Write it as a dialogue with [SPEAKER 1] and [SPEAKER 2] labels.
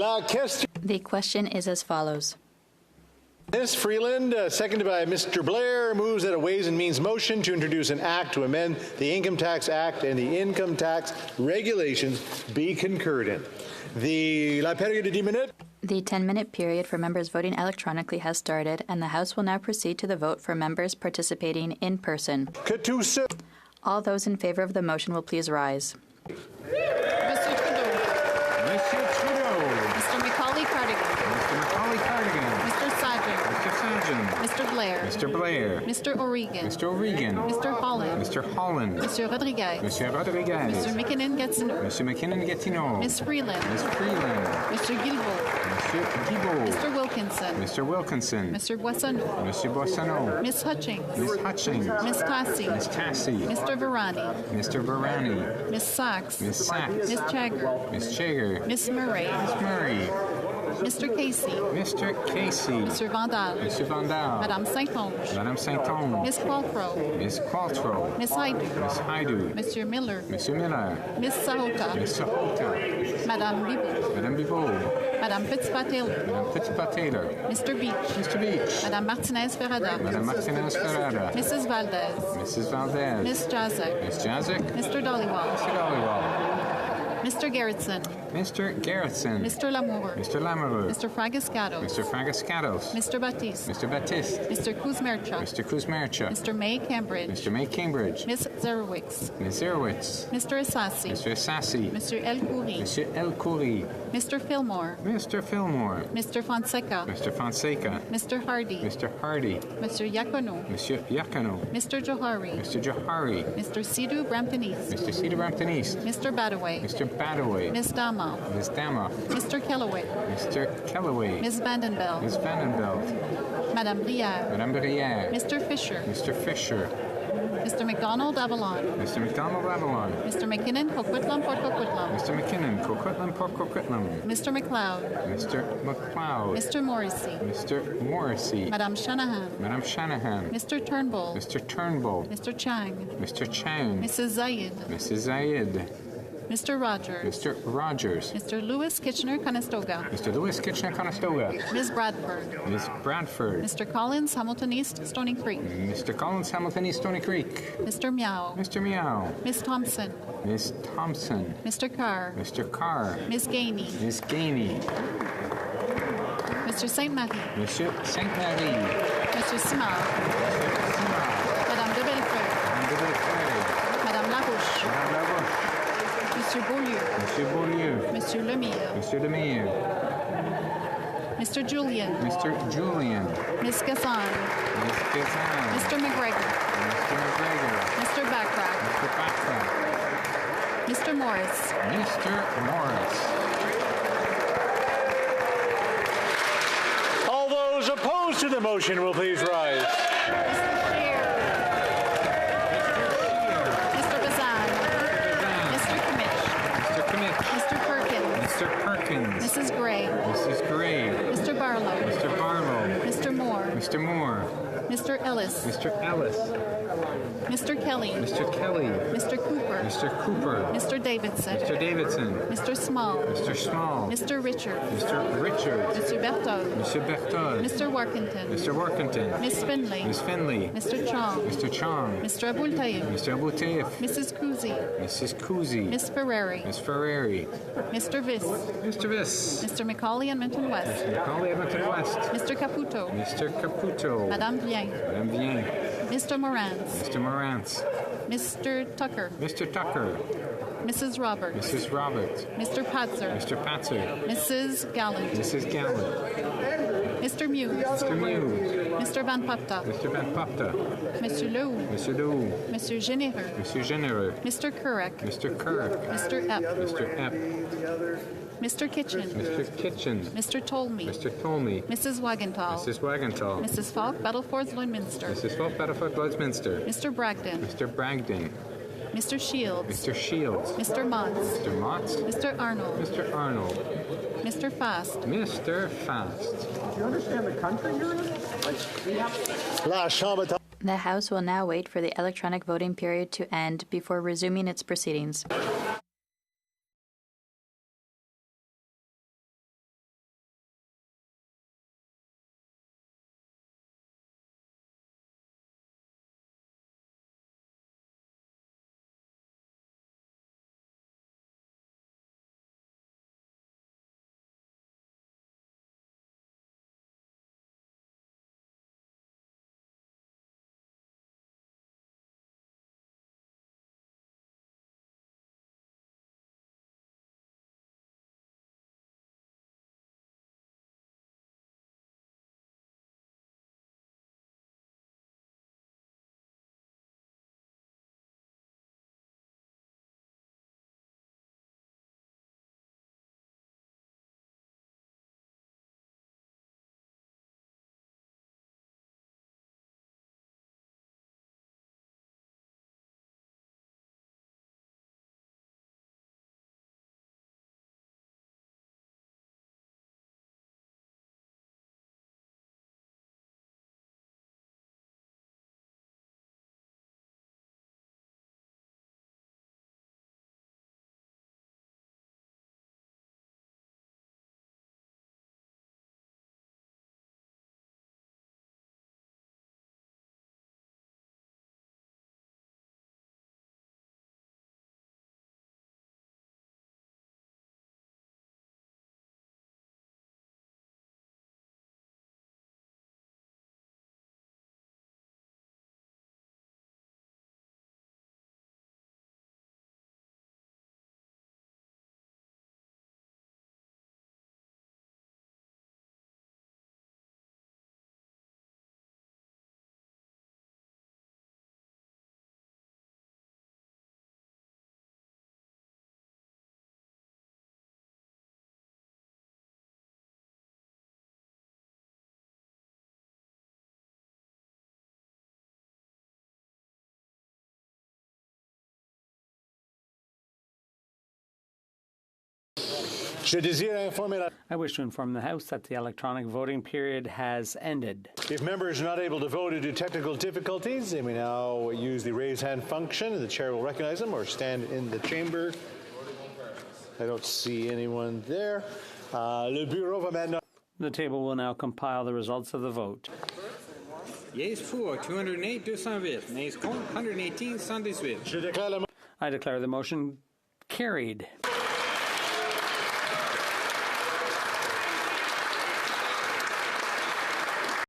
[SPEAKER 1] La question.
[SPEAKER 2] The question is as follows.
[SPEAKER 1] Ms. Freeland, seconded by Mr. Blair, moves that a Ways and Means motion to introduce an act to amend the Income Tax Act and the Income Tax Regulations be concurred in. La période de 10 minutes.
[SPEAKER 2] The 10-minute period for members voting electronically has started, and the House will now proceed to the vote for members participating in person.
[SPEAKER 1] Que tout ce.
[SPEAKER 2] All those in favor of the motion will please rise.
[SPEAKER 3] Mr. Trudeau.
[SPEAKER 4] Monsieur Trudeau.
[SPEAKER 3] Mr. Macaulay Cardigan.
[SPEAKER 4] Mr. Macaulay Cardigan.
[SPEAKER 3] Mr. Sajjan.
[SPEAKER 4] Mr. Sajjan.
[SPEAKER 3] Mr. Blair.
[SPEAKER 4] Mr. Blair.
[SPEAKER 3] Mr. O'Regan.
[SPEAKER 4] Mr. O'Regan.
[SPEAKER 3] Mr. Holland.
[SPEAKER 4] Mr. Holland.
[SPEAKER 3] Mr. Rodriguez.
[SPEAKER 4] Monsieur Rodriguez.
[SPEAKER 3] Mr. McKinnon-Gatineau.
[SPEAKER 4] Monsieur McKinnon-Gatineau.
[SPEAKER 3] Ms. Freeland.
[SPEAKER 4] Ms. Freeland.
[SPEAKER 3] Mr. Guilbeault.
[SPEAKER 4] Monsieur Guilbeault.
[SPEAKER 3] Mr. Wilkinson.
[SPEAKER 4] Mr. Wilkinson.
[SPEAKER 3] Mr. Boissonneau.
[SPEAKER 4] Monsieur Boissonneau.
[SPEAKER 3] Ms. Hutchings.
[SPEAKER 4] Ms. Hutchings.
[SPEAKER 3] Ms. Tassi.
[SPEAKER 4] Ms. Tassi.
[SPEAKER 3] Mr. Varani.
[SPEAKER 4] Mr. Varani.
[SPEAKER 3] Ms. Sachs.
[SPEAKER 4] Ms. Sachs.
[SPEAKER 3] Ms. Chagger.
[SPEAKER 4] Ms. Chager.
[SPEAKER 3] Ms. Murray.
[SPEAKER 4] Ms. Murray.
[SPEAKER 3] Mr. Casey.
[SPEAKER 4] Mr. Casey.
[SPEAKER 3] Mr. Vandal.
[SPEAKER 4] Monsieur Vandal.
[SPEAKER 3] Madame Saint-Onge.
[SPEAKER 4] Madame Saint-Onge.
[SPEAKER 3] Ms. Qualtrough.
[SPEAKER 4] Ms. Qualtrough.
[SPEAKER 3] Ms. Haidu.
[SPEAKER 4] Ms. Haidu.
[SPEAKER 3] Mr. Miller.
[SPEAKER 4] Monsieur Miller.
[SPEAKER 3] Ms. Sahota.
[SPEAKER 4] Ms. Sahota.
[SPEAKER 3] Madame Bibeau.
[SPEAKER 4] Madame Bibeau.
[SPEAKER 3] Madame Petitpas-Taylor.
[SPEAKER 4] Madame Petitpas-Taylor.
[SPEAKER 3] Mr. Beach.
[SPEAKER 4] Mr. Beach.
[SPEAKER 3] Madame Martinez-Ferrada.
[SPEAKER 4] Madame Martinez-Ferrada.
[SPEAKER 3] Mrs. Valdez.
[SPEAKER 4] Mrs. Valdez.
[SPEAKER 3] Ms. Jazek.
[SPEAKER 4] Ms. Jazik.
[SPEAKER 3] Mr. Dollywall.
[SPEAKER 4] Mr. Dollywall.
[SPEAKER 3] Mr. Gerritsen.
[SPEAKER 4] Mr. Garrison.
[SPEAKER 3] Mr. Lamour.
[SPEAKER 4] Mr. Lamoureux.
[SPEAKER 3] Mr. Fragascatos.
[SPEAKER 4] Mr. Fragascatos.
[SPEAKER 3] Mr. Baptiste.
[SPEAKER 4] Mr. Baptiste.
[SPEAKER 3] Mr. Kuzmerchuk.
[SPEAKER 4] Mr. Kuzmerchuk.
[SPEAKER 3] Mr. May Cambridge.
[SPEAKER 4] Mr. May Cambridge.
[SPEAKER 3] Ms. Zerowicz.
[SPEAKER 4] Ms. Zerowitz.
[SPEAKER 3] Mr. Assassi.
[SPEAKER 4] Mr. Assassi.
[SPEAKER 3] Mr. El Khoury.
[SPEAKER 4] Monsieur El Khoury.
[SPEAKER 3] Mr. Fillmore.
[SPEAKER 4] Mr. Fillmore.
[SPEAKER 3] Mr. Fonseca.
[SPEAKER 4] Mr. Fonseca.
[SPEAKER 3] Mr. Hardy.
[SPEAKER 4] Mr. Hardy.
[SPEAKER 3] Mr. Yacono.
[SPEAKER 4] Monsieur Yakano.
[SPEAKER 3] Mr. Johari.
[SPEAKER 4] Mr. Johari.
[SPEAKER 3] Mr. Sidhu Brampton East.
[SPEAKER 4] Mr. Cedar Brampton East.
[SPEAKER 3] Mr. Badaway.
[SPEAKER 4] Mr. Badaway.
[SPEAKER 3] Ms. Dama.
[SPEAKER 4] Ms. Dama.
[SPEAKER 3] Mr. Kellaway.
[SPEAKER 4] Mr. Kellaway.
[SPEAKER 3] Ms. Vandenbeld.
[SPEAKER 4] Ms. Vandenbelt.
[SPEAKER 3] Madame Brière.
[SPEAKER 4] Madame Brière.
[SPEAKER 3] Mr. Fisher.
[SPEAKER 4] Mr. Fisher.
[SPEAKER 3] Mr. McDonald Avalon.
[SPEAKER 4] Mr. McDonald Avalon.
[SPEAKER 3] Mr. McKinnon Coquitlam Port Coquitlam.
[SPEAKER 4] Mr. McKinnon, Coquitlam, Port Coquitlam.
[SPEAKER 3] Mr. McLeod.
[SPEAKER 4] Mr. McLeod.
[SPEAKER 3] Mr. Morrissey.
[SPEAKER 4] Mr. Morrissey.
[SPEAKER 3] Madame Shanahan.
[SPEAKER 4] Madame Shanahan.
[SPEAKER 3] Mr. Turnbull.
[SPEAKER 4] Mr. Turnbull.
[SPEAKER 3] Mr. Chang.
[SPEAKER 4] Mr. Chang.
[SPEAKER 3] Mrs. Zayed.
[SPEAKER 4] Mrs. Zayed.
[SPEAKER 3] Mr. Rogers.
[SPEAKER 4] Mr. Rogers.
[SPEAKER 3] Mr. Lewis Kitchener Conestoga.
[SPEAKER 4] Mr. Lewis Kitchener-Conestoga.
[SPEAKER 3] Ms. Bradford.
[SPEAKER 4] Ms. Bradford.
[SPEAKER 3] Mr. Collins Hamilton East Stony Creek.
[SPEAKER 4] Mr. Collins Hamilton East Stony Creek.
[SPEAKER 3] Mr. Meow.
[SPEAKER 4] Mr. Meow.
[SPEAKER 3] Ms. Thompson.
[SPEAKER 4] Ms. Thompson.
[SPEAKER 3] Mr. Carr.
[SPEAKER 4] Mr. Carr.
[SPEAKER 3] Ms. Gainey.
[SPEAKER 4] Ms. Gainey.
[SPEAKER 3] Mr. Saint Marie.
[SPEAKER 4] Monsieur Saint-Marie.
[SPEAKER 3] Mr. Simard. Madame de Bellefeuille.
[SPEAKER 4] Madame de Bellefeuille.
[SPEAKER 3] Madame Larouche.
[SPEAKER 4] Madame Larouche.
[SPEAKER 3] Monsieur Beaulieu.
[SPEAKER 4] Monsieur Beaulieu.
[SPEAKER 3] Monsieur Lemire.
[SPEAKER 4] Monsieur Lemire.
[SPEAKER 3] Mr. Julian.
[SPEAKER 4] Mr. Julian.
[SPEAKER 3] Ms. Gasson.
[SPEAKER 4] Ms. Gazan.
[SPEAKER 3] Mr. McGregor.
[SPEAKER 4] Mr. McGregor.
[SPEAKER 3] Mr. Backrack.
[SPEAKER 4] Mr. Backrack.
[SPEAKER 3] Mr. Morris.
[SPEAKER 4] Mr. Morris.
[SPEAKER 1] All those opposed to the motion will please rise.
[SPEAKER 3] Mr. Scheer. Mr. Bazan. Mr. Kimmich.
[SPEAKER 4] Mr. Kimmich.
[SPEAKER 3] Mr. Perkins.
[SPEAKER 4] Mr. Perkins.
[SPEAKER 3] Mrs. Gray.
[SPEAKER 4] Mrs. Gray.
[SPEAKER 3] Mr. Barlow.
[SPEAKER 4] Mr. Barlow.
[SPEAKER 3] Mr. Moore.
[SPEAKER 4] Mr. Moore.
[SPEAKER 3] Mr. Ellis.
[SPEAKER 4] Mr. Ellis.
[SPEAKER 3] Mr. Kelly.
[SPEAKER 4] Mr. Kelly.
[SPEAKER 3] Mr. Cooper.
[SPEAKER 4] Mr. Cooper.
[SPEAKER 3] Mr. Davidson.
[SPEAKER 4] Mr. Davidson.
[SPEAKER 3] Mr. Small.
[SPEAKER 4] Mr. Small.
[SPEAKER 3] Mr. Richard.
[SPEAKER 4] Mr. Richard.
[SPEAKER 3] Mr. Berthold.
[SPEAKER 4] Monsieur Berthold.
[SPEAKER 3] Mr. Workington.
[SPEAKER 4] Mr. Workington.
[SPEAKER 3] Miss Finley.
[SPEAKER 4] Miss Finley.
[SPEAKER 3] Mr. Chong.
[SPEAKER 4] Mr. Chong.
[SPEAKER 3] Mr. Abul Taib.
[SPEAKER 4] Mr. Abu Taif.
[SPEAKER 3] Mrs. Kuzi.
[SPEAKER 4] Mrs. Kuzi.
[SPEAKER 3] Miss Ferrari.
[SPEAKER 4] Miss Ferrari.
[SPEAKER 3] Mr. Viss.
[SPEAKER 4] Mr. Viss.
[SPEAKER 3] Mr. Macaulay and Minton West.
[SPEAKER 4] Macaulay Edmonton West.
[SPEAKER 3] Mr. Caputo.
[SPEAKER 4] Mr. Caputo.
[SPEAKER 3] Madame Bien.
[SPEAKER 4] Madame Bien.
[SPEAKER 3] Mr. Morantz.
[SPEAKER 4] Mr. Morantz.
[SPEAKER 3] Mr. Tucker.
[SPEAKER 4] Mr. Tucker.
[SPEAKER 3] Mrs. Roberts.
[SPEAKER 4] Mrs. Roberts.
[SPEAKER 3] Mr. Patzer.
[SPEAKER 4] Mr. Patzer.
[SPEAKER 3] Mrs. Gallant.
[SPEAKER 4] Mrs. Gallant.
[SPEAKER 3] Mr. Muse.
[SPEAKER 4] Mr. Muse.
[SPEAKER 3] Mr. Van Papta.
[SPEAKER 4] Mr. Van Papta.
[SPEAKER 3] Monsieur Lew.
[SPEAKER 4] Mr. Lew.
[SPEAKER 3] Monsieur Généreux.
[SPEAKER 4] Monsieur Généreux.
[SPEAKER 3] Mr. Kurek.
[SPEAKER 4] Mr. Kirk.
[SPEAKER 3] Mr. Epp.
[SPEAKER 4] Mr. Epp.
[SPEAKER 3] Mr. Kitchen.
[SPEAKER 4] Mr. Kitchen.
[SPEAKER 3] Mr. Tolmy.
[SPEAKER 4] Mr. Tolmy.
[SPEAKER 3] Mrs. Wagenthal.
[SPEAKER 4] Mrs. Wagenthal.
[SPEAKER 3] Mrs. Falk, Battlefords, Lloydminster.
[SPEAKER 4] Mrs. Falk Battlefield Lloydminster.
[SPEAKER 3] Mr. Bragdon.
[SPEAKER 4] Mr. Bragdon.
[SPEAKER 3] Mr. Shields.
[SPEAKER 4] Mr. Shields.
[SPEAKER 3] Mr. Motts.
[SPEAKER 4] Mr. Motts.
[SPEAKER 3] Mr. Arnold.
[SPEAKER 4] Mr. Arnold.
[SPEAKER 3] Mr. Fast.
[SPEAKER 4] Mr. Fast.
[SPEAKER 5] Do you understand the country you're in?
[SPEAKER 1] La Chambre.
[SPEAKER 2] The House will now wait for the electronic voting period to end before resuming its proceedings.
[SPEAKER 1] Je désire informer la...
[SPEAKER 6] I wish to inform the House that the electronic voting period has ended.
[SPEAKER 1] If members are not able to vote due to technical difficulties, they may now use the raise hand function, and the chair will recognize them or stand in the chamber. I don't see anyone there. Le bureau va maintenant...
[SPEAKER 6] The table will now compile the results of the vote.
[SPEAKER 4] Yeas for 208, 208. Nays contre 118, 118.
[SPEAKER 1] Je déclare la...
[SPEAKER 6] I declare the motion carried.